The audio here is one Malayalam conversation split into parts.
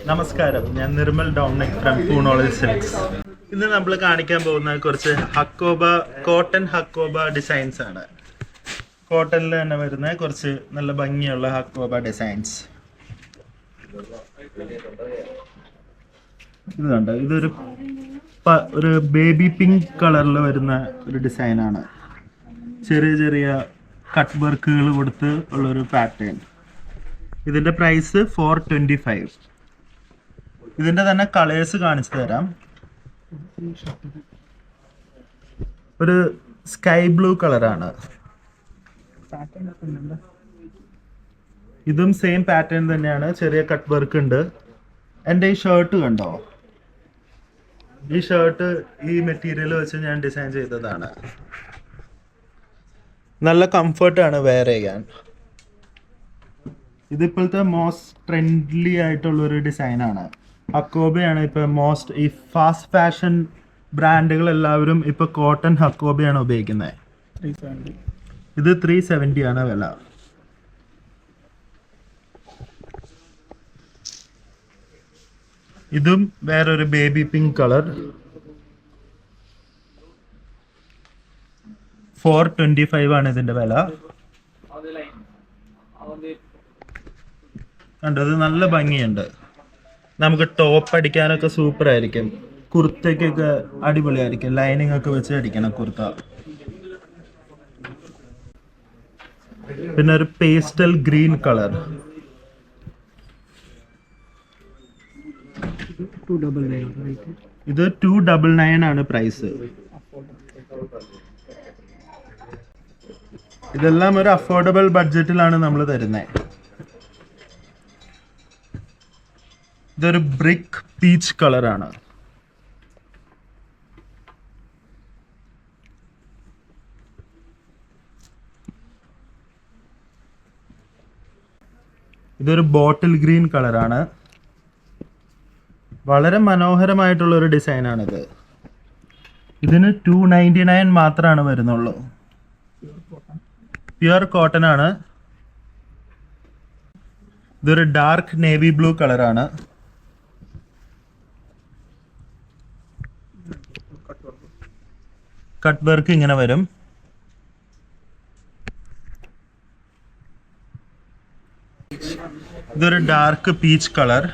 നമസ്കാരം, ഞാൻ നിർമ്മൽ ഡോമിനിക് ഫ്രം പൂണോളൽ സിൽക്സ്. ഇന്ന് നമ്മൾ കാണിക്കാൻ പോകുന്ന കുറച്ച് ഹക്കോബ കോട്ടൺ ഹക്കോബ ഡിസൈൻസ് ആണ്. കോട്ടണിൽ തന്നെ വരുന്ന കുറച്ച് നല്ല ഭംഗിയുള്ള ഹക്കോബ ഡിസൈൻസ്. ഇത് കണ്ടോ, ഇതൊരു ബേബി പിങ്ക് കളറിൽ വരുന്ന ഒരു ഡിസൈനാണ്. ചെറിയ ചെറിയ കട്ട് വർക്കുകൾ കൊടുത്ത് ഉള്ളൊരു പാറ്റേൺ. ഇതിൻ്റെ പ്രൈസ് 425. ഇതിൻ്റെ തന്നെ കളേഴ്സ് കാണിച്ചു തരാം. ഒരു സ്കൈ ബ്ലൂ കളറാണ്. ഇതും സെയിം പാറ്റേൺ തന്നെയാണ്, ചെറിയ കട്ട് വർക്ക് ഉണ്ട്. എൻ്റെ ഈ ഷർട്ട് കണ്ടോ, ഈ ഷർട്ട് ഈ മെറ്റീരിയൽ വെച്ച് ഞാൻ ഡിസൈൻ ചെയ്തതാണ്. നല്ല കംഫർട്ടാണ് വെയർ ചെയ്യാൻ. ഇതിപ്പോഴത്തെ മോസ്റ്റ് ട്രെൻഡ്ലി ആയിട്ടുള്ളൊരു ഡിസൈനാണ്. ഹക്കോബയാണ് ഇപ്പോൾ മോസ്റ്റ്. ഈ ഫാസ്റ്റ് ഫാഷൻ ബ്രാൻഡുകൾ എല്ലാവരും ഇപ്പോൾ കോട്ടൺ ഹക്കോബയാണ് ഉപയോഗിക്കുന്നത്. ഇത് 370 ആണ് വില. ഇതും വേറൊരു ബേബി പിങ്ക് കളർ. 425 ആണ് ഇതിന്റെ വില. കണ്ടത് നല്ല ഭംഗിയുണ്ട്. നമുക്ക് ടോപ്പ് അടിക്കാനൊക്കെ സൂപ്പർ ആയിരിക്കും. കുർത്തയ്ക്കൊക്കെ അടിപൊളിയായിരിക്കും. ലൈനിങ് ഒക്കെ വെച്ച് അടിക്കണം കുർത്ത. പിന്നെ ഒരു പേസ്റ്റൽ ഗ്രീൻ കളർ. ഇത് 299 ആണ് പ്രൈസ്. ഇതെല്ലാം ഒരു അഫോർഡബിൾ ബഡ്ജറ്റിലാണ് നമ്മൾ തരുന്നത്. ഇതൊരു ബ്രിക്ക് പീച്ച് കളറാണ്. ഇതൊരു ബോട്ടിൽ ഗ്രീൻ കളറാണ്. വളരെ മനോഹരമായിട്ടുള്ള ഒരു ഡിസൈനാണിത്. ഇതിന് 299 മാത്രമാണ് വരുന്നുള്ളൂ. പ്യുർ കോട്ടൺ ആണ്. ഇതൊരു ഡാർക്ക് നേവി ബ്ലൂ കളറാണ്. കട്ട് വർക്ക് ഇങ്ങനെ വരും. ഇതൊരു ഡാർക്ക് പീച്ച് കളർ.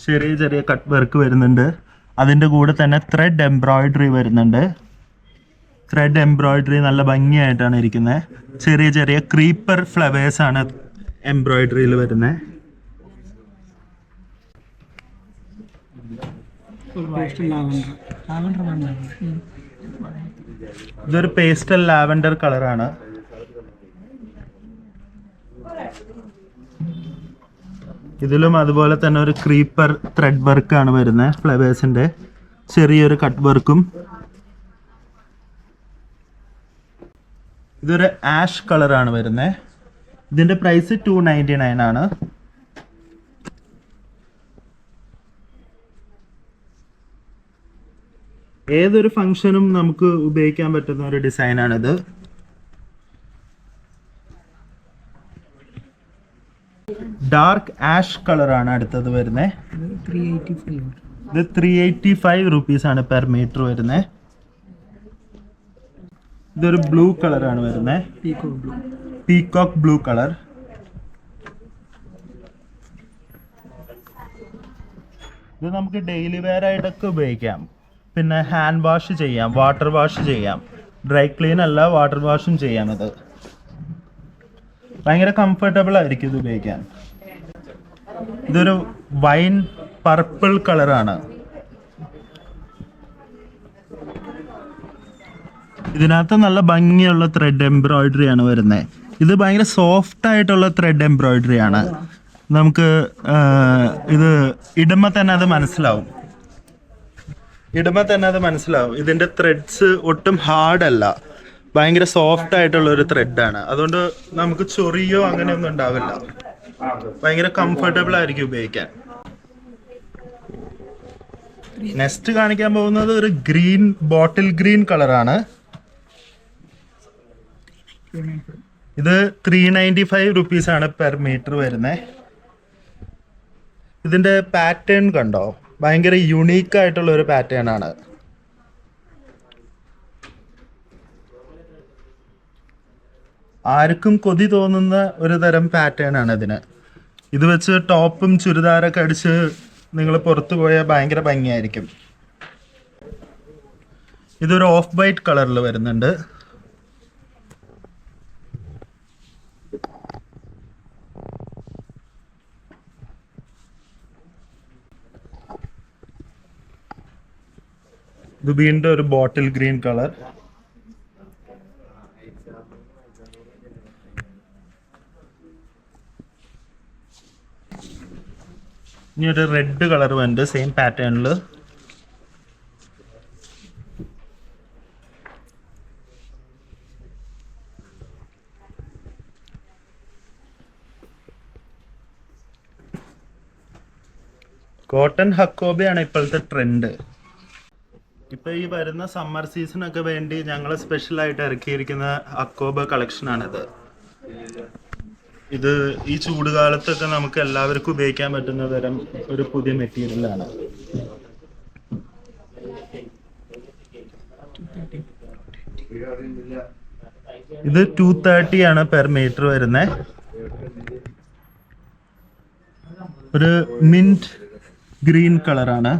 ചെറിയ ചെറിയ കട്ട് വർക്ക് വരുന്നുണ്ട്. അതിൻ്റെ കൂടെ തന്നെ ത്രെഡ് എംബ്രോയിഡറി വരുന്നുണ്ട്. ത്രെഡ് എംബ്രോയിഡറി നല്ല ഭംഗിയായിട്ടാണ് ഇരിക്കുന്നത്. ചെറിയ ചെറിയ ക്രീപ്പർ ഫ്ലവേഴ്സ് ആണ് എംബ്രോയിഡറിയിൽ വരുന്നത്. ഇതൊരു പേസ്റ്റൽ ലാവൻഡർ കളറാണ്. ഇതിലും അതുപോലെ തന്നെ ഒരു ക്രീപ്പർ ത്രെഡ് വർക്കാണ് വരുന്നത്. ഫ്ലവേഴ്സിന്റെ ചെറിയൊരു കട്ട് വർക്കും. ഇതൊരു ആഷ് കളറാണ് വരുന്നത്. ഇതിന്റെ പ്രൈസ് 299 ആണ്. ഏതൊരു ഫംഗ്ഷനും നമുക്ക് ഉപയോഗിക്കാൻ പറ്റുന്ന ഒരു ഡിസൈനാണിത്. ഡാർക്ക് ആഷ് കളറാണ് അടുത്തത് വരുന്നത്. ഇത് 385 റുപ്പീസാണ് പെർ മീറ്റർ വരുന്നത്. ഇതൊരു ബ്ലൂ കളറാണ് വരുന്നത്. Peacock blue colour. ഇത് നമുക്ക് ഡെയിലി വെയർ ആയിട്ടൊക്കെ ഉപയോഗിക്കാം. പിന്നെ ഹാൻഡ് വാഷ് ചെയ്യാം, വാട്ടർ വാഷ് ചെയ്യാം. ഡ്രൈ ക്ലീൻ അല്ല, വാട്ടർ വാഷും ചെയ്യാം. ഇത് ഭയങ്കര കംഫർട്ടബിൾ ആയിരിക്കും ഇത് ഉപയോഗിക്കാൻ. ഇതൊരു വൈൻ പർപ്പിൾ കളറാണ്. ഇതിനകത്ത് നല്ല ഭംഗിയുള്ള ത്രെഡ് എംബ്രോയിഡറി ആണ് വരുന്നത്. ഇത് ഭയങ്കര സോഫ്റ്റ് ആയിട്ടുള്ള ത്രെഡ് എംബ്രോയിഡറി ആണ്. നമുക്ക് ഇത് ഇടുമ്പോൾ തന്നെ അത് മനസ്സിലാവും. ഇതിന്റെ ത്രെഡ്സ് ഒട്ടും ഹാർഡ് അല്ല, ഭയങ്കര സോഫ്റ്റ് ആയിട്ടുള്ള ഒരു ത്രെഡാണ്. അതുകൊണ്ട് നമുക്ക് ചൊറിയോ അങ്ങനെയൊന്നും ഉണ്ടാവില്ല. ഭയങ്കര കംഫർട്ടബിൾ ആയിരിക്കും ഉപയോഗിക്കാൻ. നെക്സ്റ്റ് കാണിക്കാൻ പോകുന്നത് ഒരു ബോട്ടിൽ ഗ്രീൻ കളറാണ്. ഇത് 395 റുപ്പീസാണ് പെർ മീറ്റർ വരുന്നത്. ഇതിൻ്റെ പാറ്റേൺ കണ്ടോ, ഭയങ്കര യുണീക്ക് ആയിട്ടുള്ള ഒരു പാറ്റേൺ ആണ്. ആർക്കും കൊതി തോന്നുന്ന ഒരു തരം പാറ്റേൺ ആണ് ഇതിന്. ഇത് വെച്ച് ടോപ്പും ചുരിദാറൊക്കെ അടിച്ച് നിങ്ങൾ പുറത്തു പോയാൽ ഭയങ്കര ഭംഗിയായിരിക്കും. ഇതൊരു ഓഫ് വൈറ്റ് കളറിൽ വരുന്നുണ്ട്. ഇത് വീണ്ടും ഒരു ബോട്ടിൽ ഗ്രീൻ കളർ. ഇനി ഒരു റെഡ് കളർ വരുന്നുണ്ട് സെയിം പാറ്റേണിൽ. കോട്ടൺ ഹക്കോബയാണ് ഇപ്പോഴത്തെ ട്രെൻഡ്. ഇപ്പൊ ഈ വരുന്ന സമ്മർ സീസണൊക്കെ വേണ്ടി ഞങ്ങൾ സ്പെഷ്യലായിട്ട് ഇറക്കിയിരിക്കുന്ന ഹക്കോബ കളക്ഷനാണിത്. ഇത് ഈ ചൂടുകാലത്തൊക്കെ നമുക്ക് എല്ലാവർക്കും ഉപയോഗിക്കാൻ പറ്റുന്ന തരം ഒരു പുതിയ മെറ്റീരിയലാണ്. ഇത് 230 ആണ് പെർ മീറ്റർ വരുന്നത്. ഒരു മിന്റ് ഗ്രീൻ കളറാണ്.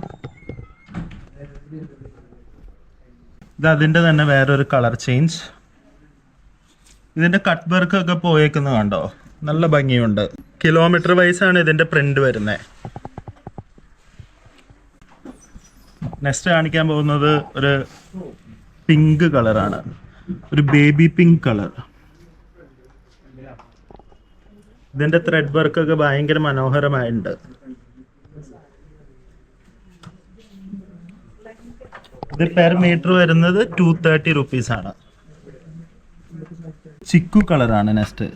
ഇത് അതിൻ്റെ തന്നെ വേറൊരു കളർ ചേഞ്ച്. ഇതിൻ്റെ കട്ട് വർക്ക് ഒക്കെ പോയേക്കുന്നത് കണ്ടോ, നല്ല ഭംഗിയുണ്ട്. കിലോമീറ്റർ വൈസ് ആണ് ഇതിൻ്റെ പ്രിന്റ് വരുന്നത്. നെക്സ്റ്റ് കാണിക്കാൻ പോകുന്നത് ഒരു പിങ്ക് കളറാണ്, ഒരു ബേബി പിങ്ക് കളർ. ഇതിൻ്റെ ത്രെഡ് വർക്ക് ഒക്കെ ഭയങ്കര മനോഹരമായിട്ടുണ്ട്. ഇത് പെർ മീറ്റർ വരുന്നത് 230 റുപ്പീസാണ്. ചിക്കു കളറാണ് നെക്സ്റ്റ്.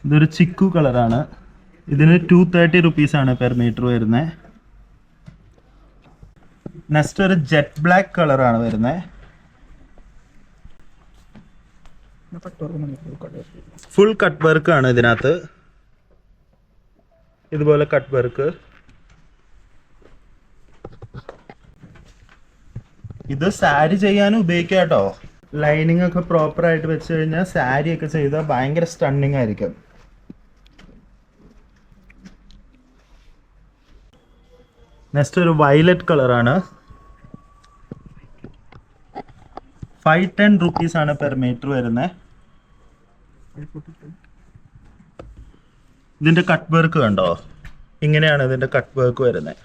ഇതൊരു ചിക്കു കളറാണ്. ഇതിന് 230 റുപ്പീസാണ് പെർ മീറ്റർ വരുന്നത്. നെക്സ്റ്റ് ഒരു ജെറ്റ് ബ്ലാക്ക് കളറാണ് വരുന്നത്. ഫുൾ കട്ട് വർക്ക് ആണ് ഇതിനകത്ത്. ഇതുപോലെ കട്ട് വർക്ക്. ഇത് സാരി ചെയ്യാനും ഉപയോഗിക്കാം കേട്ടോ. ലൈനിങ് ഒക്കെ പ്രോപ്പർ ആയിട്ട് വെച്ച് കഴിഞ്ഞാൽ സാരി ഒക്കെ ചെയ്താൽ ഭയങ്കര സ്റ്റണ്ണിങ് ആയിരിക്കും. നെക്സ്റ്റ് ഒരു വയലറ്റ് കളറാണ്. 510 റുപ്പീസാണ് പെർ മീറ്റർ വരുന്നത്. ഇതിൻ്റെ കട്ട് വർക്ക് കണ്ടോ, ഇങ്ങനെയാണ് ഇതിൻ്റെ കട്ട് വർക്ക് വരുന്നത്.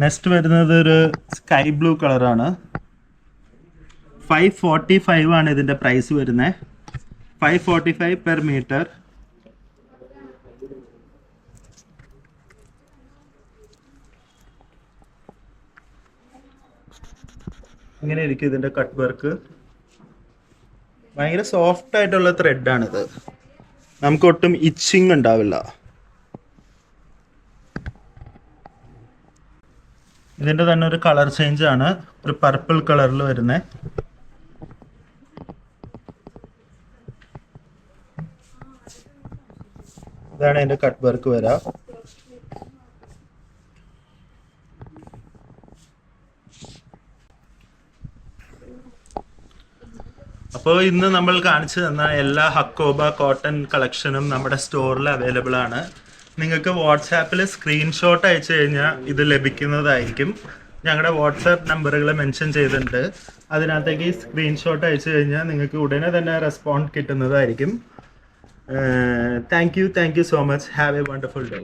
നെക്സ്റ്റ് വരുന്നത് ഒരു സ്കൈ ബ്ലൂ കളറാണ്. 545 ആണ് ഇതിൻ്റെ പ്രൈസ് വരുന്നത്. 545 പെർ മീറ്റർ. ഇങ്ങനെ ഇരിക്കും ഇതിൻ്റെ കട്ട് വർക്ക്. ഭയങ്കര സോഫ്റ്റ് ആയിട്ടുള്ള ത്രെഡാണിത്. നമുക്ക് ഒട്ടും ഇച്ചിങ് ഉണ്ടാവില്ല. ഇതിൻ്റെ തന്നെ ഒരു കളർ ചേഞ്ച് ആണ്, ഒരു പർപ്പിൾ കളറിൽ വരുന്നത്. ഇതാണ് ഇതിൻ്റെ കട്ട് വർക്ക് വരാം. അപ്പോൾ ഇന്ന് നമ്മൾ കാണിച്ചു തന്ന എല്ലാ ഹക്കോബ കോട്ടൺ കളക്ഷനും നമ്മുടെ സ്റ്റോറിൽ അവൈലബിൾ ആണ്. നിങ്ങൾക്ക് വാട്സാപ്പിൽ സ്ക്രീൻഷോട്ട് അയച്ചു കഴിഞ്ഞാൽ ഇത് ലഭിക്കുന്നതായിരിക്കും. ഞങ്ങളുടെ വാട്സാപ്പ് നമ്പറുകൾ മെൻഷൻ ചെയ്തിട്ടുണ്ട്. അതിനകത്തേക്ക് സ്ക്രീൻഷോട്ട് അയച്ചു കഴിഞ്ഞാൽ നിങ്ങൾക്ക് ഉടനെ തന്നെ റെസ്പോണ്ട് കിട്ടുന്നതായിരിക്കും. Thank you so much. Have A wonderful day.